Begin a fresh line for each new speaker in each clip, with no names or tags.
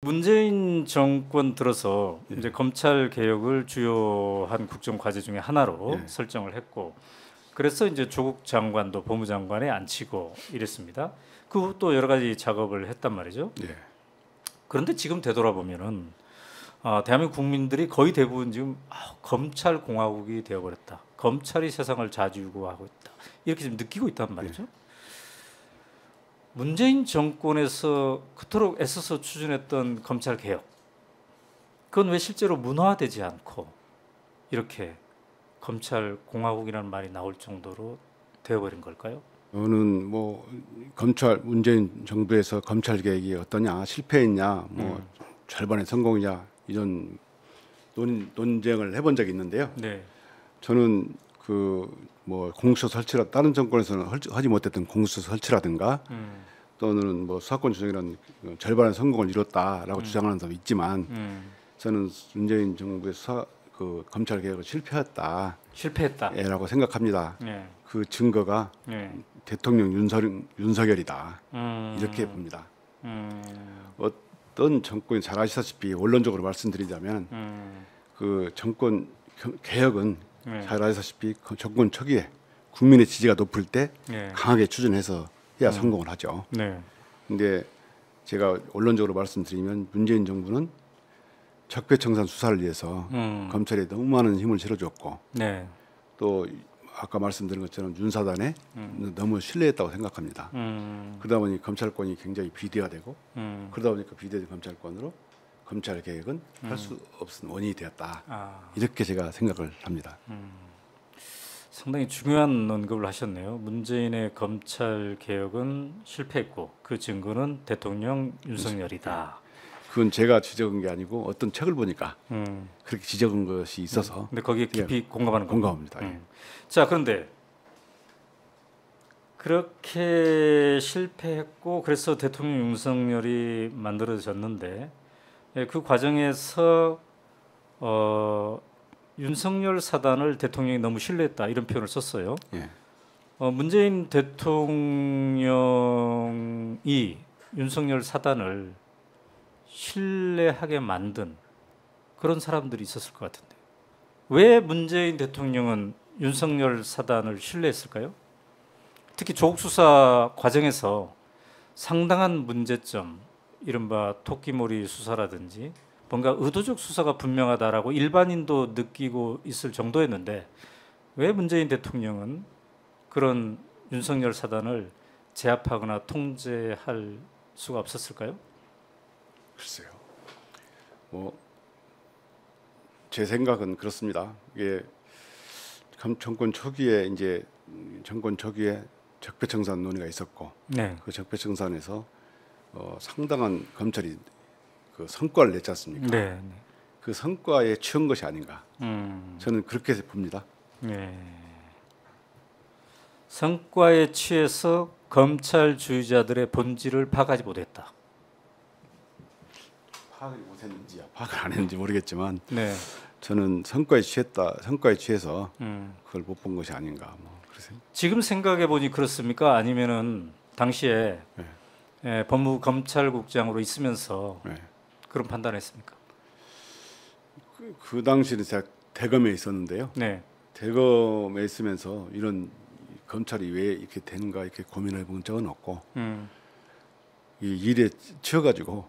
문재인 정권 들어서 이제 검찰 개혁을 주요한 국정 과제 중에 하나로 설정을 했고, 그래서 이제 조국 장관도 법무장관에 앉히고 이랬습니다. 그 후 또 여러 가지 작업을 했단 말이죠. 그런데 지금 되돌아보면은 대한민국 국민들이 거의 대부분 지금 검찰 공화국이 되어버렸다. 검찰이 세상을 좌지우지하고 있다. 이렇게 지금 느끼고 있단 말이죠. 문재인 정권에서 그토록 애써서 추진했던 검찰 개혁, 그건 왜 실제로 문화되지 않고 이렇게 검찰 공화국이라는 말이 나올 정도로 되어버린 걸까요?
저는 뭐 검찰 문재인 정부에서 검찰 개혁이 어떠냐, 실패했냐, 뭐 절반의 성공이냐 이런 논쟁을 해본 적이 있는데요.
네.
저는 그 뭐 공수처 설치라 다른 정권에서는 하지 못했던 공수처 설치라든가 또는 뭐 수사권 조정이라는 절반의 성공을 이뤘다라고 주장하는 사람도 있지만 저는 문재인 정부에서 그 검찰 개혁을 실패했다라고 생각합니다. 그 증거가 대통령 윤석열이다 이렇게 봅니다. 어떤 정권이 잘 아시다시피 원론적으로 말씀드리자면 그 정권 개혁은 잘 아시다시피 그 정권 초기에 국민의 지지가 높을 때 강하게 추진해서 해야 성공을 하죠. 근데 제가 원론적으로 말씀드리면 문재인 정부는 적폐청산 수사를 위해서 검찰에 너무 많은 힘을 실어줬고 또 아까 말씀드린 것처럼 윤사단에 너무 신뢰했다고 생각합니다. 그러다 보니 검찰권이 굉장히 비대화되고 그러다 보니까 비대화된 검찰권으로 검찰 개혁은 할 수 없는 원인이 되었다. 이렇게 제가 생각을 합니다.
상당히 중요한 언급을 하셨네요. 문재인의 검찰 개혁은 실패했고 그 증거는 대통령 윤석열이다.
그건 제가 지적한 게 아니고 어떤 책을 보니까 그렇게 지적한 것이 있어서.
근데 거기에 깊이 공감하는 겁니다.
공감합니다.
자, 그런데 그렇게 실패했고 그래서 대통령 윤석열이 만들어졌는데 그 과정에서 윤석열 사단을 대통령이 너무 신뢰했다 이런 표현을 썼어요. 문재인 대통령이 윤석열 사단을 신뢰하게 만든 그런 사람들이 있었을 것 같은데 왜 문재인 대통령은 윤석열 사단을 신뢰했을까요? 특히 조국 수사 과정에서 상당한 문제점, 이른바 토끼몰이 수사라든지 뭔가 의도적 수사가 분명하다라고 일반인도 느끼고 있을 정도였는데 왜 문재인 대통령은 그런 윤석열 사단을 제압하거나 통제할 수가 없었을까요?
글쎄요. 뭐 제 생각은 그렇습니다. 이게 정권 초기에 적폐청산 논의가 있었고 그 적폐청산에서 상당한 검찰이 그 성과를 냈지 않습니까? 그 성과에 취한 것이 아닌가. 저는 그렇게 봅니다.
성과에 취해서 검찰주의자들의 본질을 파악하지 못했다.
파악을 못했는지 파악을 안 했는지 모르겠지만 저는 성과에 취해서 그걸 못 본 것이 아닌가. 뭐 그러세요?
지금 생각해 보니 그렇습니까? 아니면은 당시에 법무부 검찰국장으로 있으면서 그런 판단했습니까?
그 당시는 제가 대검에 있었는데요. 대검에 있으면서 이런 검찰이 왜 이렇게 되는가 이렇게 고민을 해본 적은 없고 이 일에 치여가지고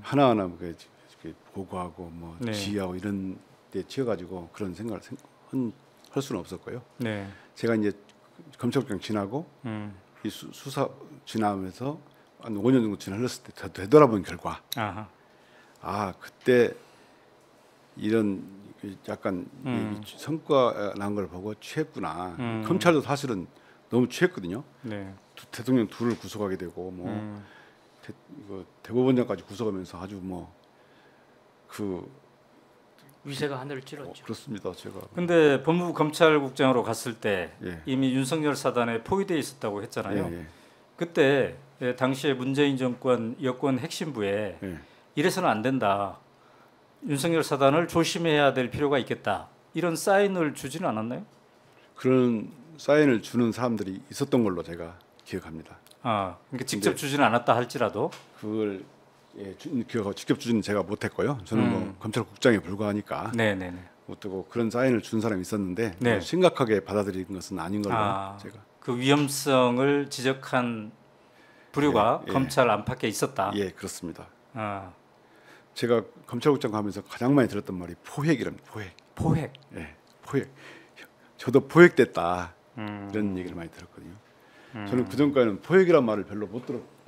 하나하나 이렇게 보고하고 뭐 지휘하고 이런 데 치여가지고 그런 생각을 할 수는 없었고요. 제가 이제 검찰국장 지나고 이 수사 지나면서 한 5년 정도 지났을 때 되돌아본 결과 그때 이런 약간 성과 난 걸 보고 취했구나. 검찰도 사실은 너무 취했거든요. 대통령 둘을 구속하게 되고 뭐 대법원장까지 구속하면서 아주 뭐 그
위세가 하늘을 찌렀죠.
그렇습니다. 제가.
근데 법무부 검찰국장으로 갔을 때 이미 윤석열 사단에 포위되어 있었다고 했잖아요. 그때 당시에 문재인 정권 여권 핵심부에 이래서는 안 된다. 윤석열 사단을 조심해야 될 필요가 있겠다. 이런 사인을 주지는 않았나요?
그런 사인을 주는 사람들이 있었던 걸로 제가 기억합니다.
그러니까 직접 주지는 않았다 할지라도
그걸 그 직접 주지는 제가 못했고요. 저는 뭐 검찰국장에 불과하니까
네네네.
어떻고 그런 사인을 준 사람이 있었는데
네.
뭐 심각하게 받아들인 것은 아닌 걸로 제가.
그 위험성을 지적한 부류가
예, 예.
검찰 안팎에 있었다.
예, 그렇습니다.
아,
제가 검찰국장 가면서 가장 많이 들었던 말이 포획이랍니다. 포획.
포획.
예, 포획. 저도 포획됐다 이런 얘기를 많이 들었거든요. 저는 그 전까지는 포획이란 말을 별로 못 들었고.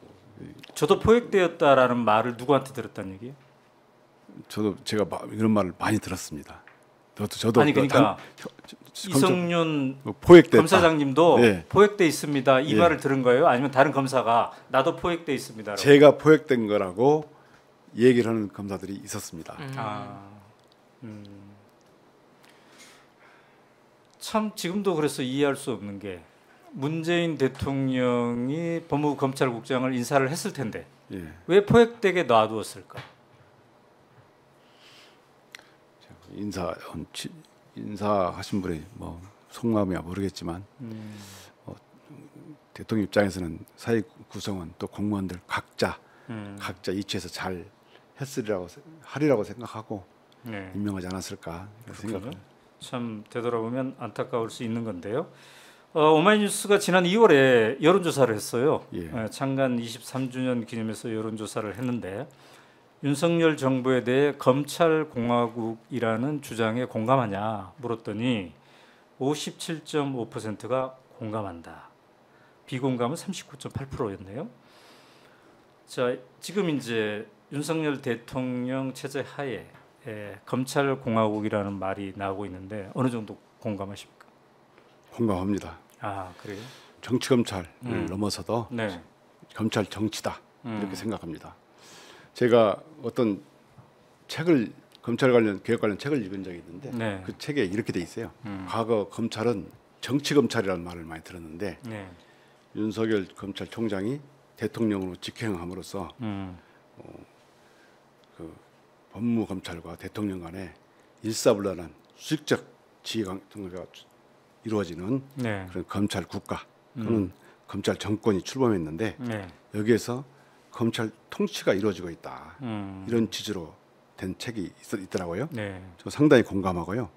저도 포획되었다라는 말을 누구한테 들었다는 얘기예요?
저도 제가 이런 말을 많이 들었습니다. 저도
아니 그러니까 이성윤
포획됐다.
검사장님도
네.
포획돼 있습니다. 이
예.
말을 들은 거예요? 아니면 다른 검사가 나도 포획돼 있습니다.
제가 포획된 거라고 얘기를 하는 검사들이 있었습니다.
참 지금도 그래서 이해할 수 없는 게 문재인 대통령이 법무부 검찰국장을 인사를 했을 텐데
예.
왜 포획되게 놔두었을까?
인사하신 분이 뭐 속마음이야 모르겠지만 대통령 입장에서는 사회 구성원 또 공무원들 각자 이치에서 잘 하리라고 생각하고
네.
임명하지 않았을까 생각합니다.
참 되돌아보면 안타까울 수 있는 건데요. 오마이뉴스가 지난 2월에 여론조사를 했어요.
예.
창간 23주년 기념해서 여론조사를 했는데 윤석열 정부에 대해 검찰공화국이라는 주장에 공감하냐 물었더니 57.5%가 공감한다. 비공감은 39.8%였네요. 자, 지금 이제 윤석열 대통령 체제 하에 검찰공화국이라는 말이 나오고 있는데 어느 정도 공감하십니까?
공감합니다.
아, 그래요?
정치 검찰을 넘어서도
네.
검찰 정치다 이렇게 생각합니다. 제가 어떤 책을 검찰 관련 개혁 관련 책을 읽은 적이 있는데
네.
그 책에 이렇게 돼 있어요. 과거 검찰은 정치 검찰이라는 말을 많이 들었는데
네.
윤석열 검찰총장이 대통령으로 직행함으로써 그 법무 검찰과 대통령 간에 일사불란한 수직적 지휘가 이루어지는
네.
그런 검찰 국가 또는 검찰 정권이 출범했는데
네.
여기에서 검찰 통치가 이루어지고 있다 이런 취지로 된 책이 있더라고요.
네.
저 상당히 공감하고요.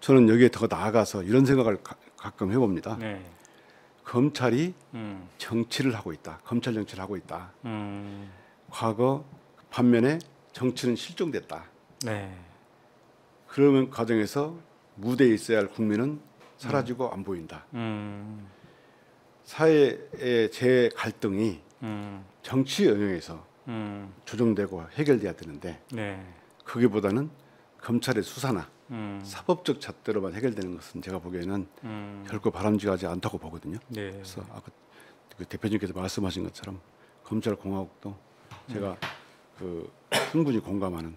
저는 여기에 더 나아가서 이런 생각을 가끔 해봅니다.
네.
검찰이 정치를 하고 있다. 검찰 정치를 하고 있다. 과거 반면에 정치는 실종됐다.
네.
그러면 과정에서 무대에 있어야 할 국민은 사라지고 안 보인다. 사회의 제 갈등이 정치 영역에서 조정되고 해결돼야 되는데
네.
거기보다는 검찰의 수사나 사법적 잣대로만 해결되는 것은 제가 보기에는 결코 바람직하지 않다고 보거든요.
네.
그래서 아까 그 대표님께서 말씀하신 것처럼 검찰 공화국도 제가 그 충분히 공감하는